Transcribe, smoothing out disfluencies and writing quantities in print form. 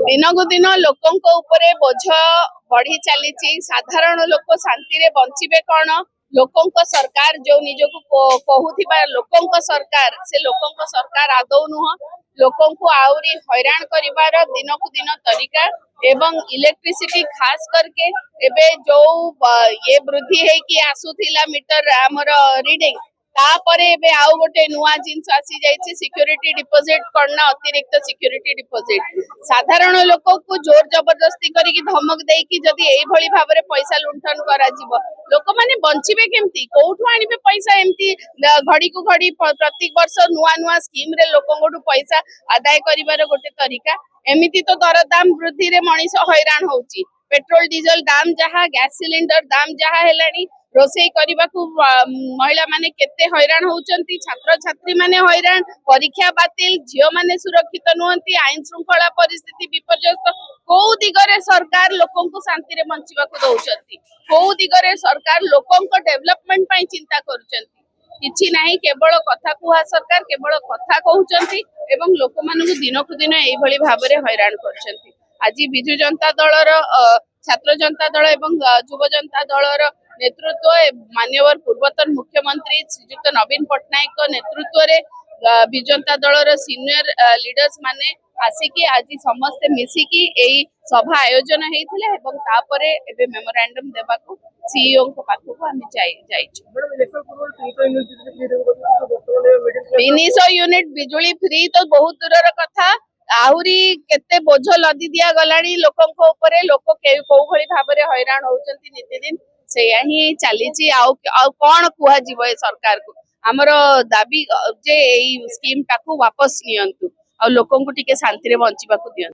दिनकु दिन लोकों उपरे बोझ बढ़ी चली। साधारण लोक शांति रे बंचिबे कौन? लोकों सरकार जो निजको कहूथिबा लोकों सरकार से लोकों सरकार आदौ नुह। लोकों को आउरी हैरान करिवार दिनकु दिन तरीका एवं इलेक्ट्रिसिटी खास करके एबे जो ये वृद्धि है कि आसुथिला मीटर हमर रीडिंग तापरे एबे आउ गोटे नुआ जिंस आसी जाइछि सिक्योरिटी डिपोजिट करना अतिरिक्त सिक्योरिटी डिपोजिट। साधारण लोक को जोर जबरदस्ती करिकि धमक देकी जदि एई भली भाबरे पैसा लुंठन करा जिवो लोक माने बंचिबे केमती कोठु आनिबे पैसा एमती घड़ी को घड़ी प्रत्येक वर्ष नुआ नुआ स्कीम रे लोकंगठु पैसा आदाय करिवार गोटे तरीका। एमिति तो दरदाम वृद्धि रे मनीष हैरान होउची। पेट्रोल डीजल दाम जहा गैस सिलिंडर दाम जहा हेलानी रोषेई करबाकू महिला माने केते हैरान होउचंती। छात्र छात्री माने हैरान परीक्षा बातिल झियो माने सुरक्षित नुहंती आईन श्रृंखला परिस्थिति विपर्यस्त। को दिगरे सरकार लोकों को शांति रे बंचिबाकू दउचंती को दिगरे सरकार लोकों को डेवलपमेंट पई चिंता करूचंती किछि नाही। केवल कथा कुहा सरकार केवल कथा कहउचंती एवं लोक मानकू दिनकू दिन एई भली भाबरे हैरान करचंती। आज बिजु जनता दलर छात्र जनता दल एवं युव जनता दलर नेतृत्व माननीय पूर्वतन मुख्यमंत्री श्रीयुक्त नवीन पट्टनायक नेतृत्व रे बिजु जनता दलर सीनियर लीडर्स माने आसिकी आज समस्ते मिसिकी एई सभा आयोजन हेइथिले एवं तापरे एबे मेमोरेंडम देबाकू सीईओ को पाखु हम जाइछु। 300 यूनिट बिजुली फ्री तो बहुत दूरर कथा आहुरी केते बोझ लदी दिया गलानी लोकों ऊपर लोक को भली भाबरे हैरान होउचंती नित्यदिन सेया ही चलीची। आउ कौन कुहा जीव ए सरकार को हमर दाबी जे एई स्कीम टाकू वापस नियंतु आ लोकों को टिके शांति रे बंचिबा को दियंतु।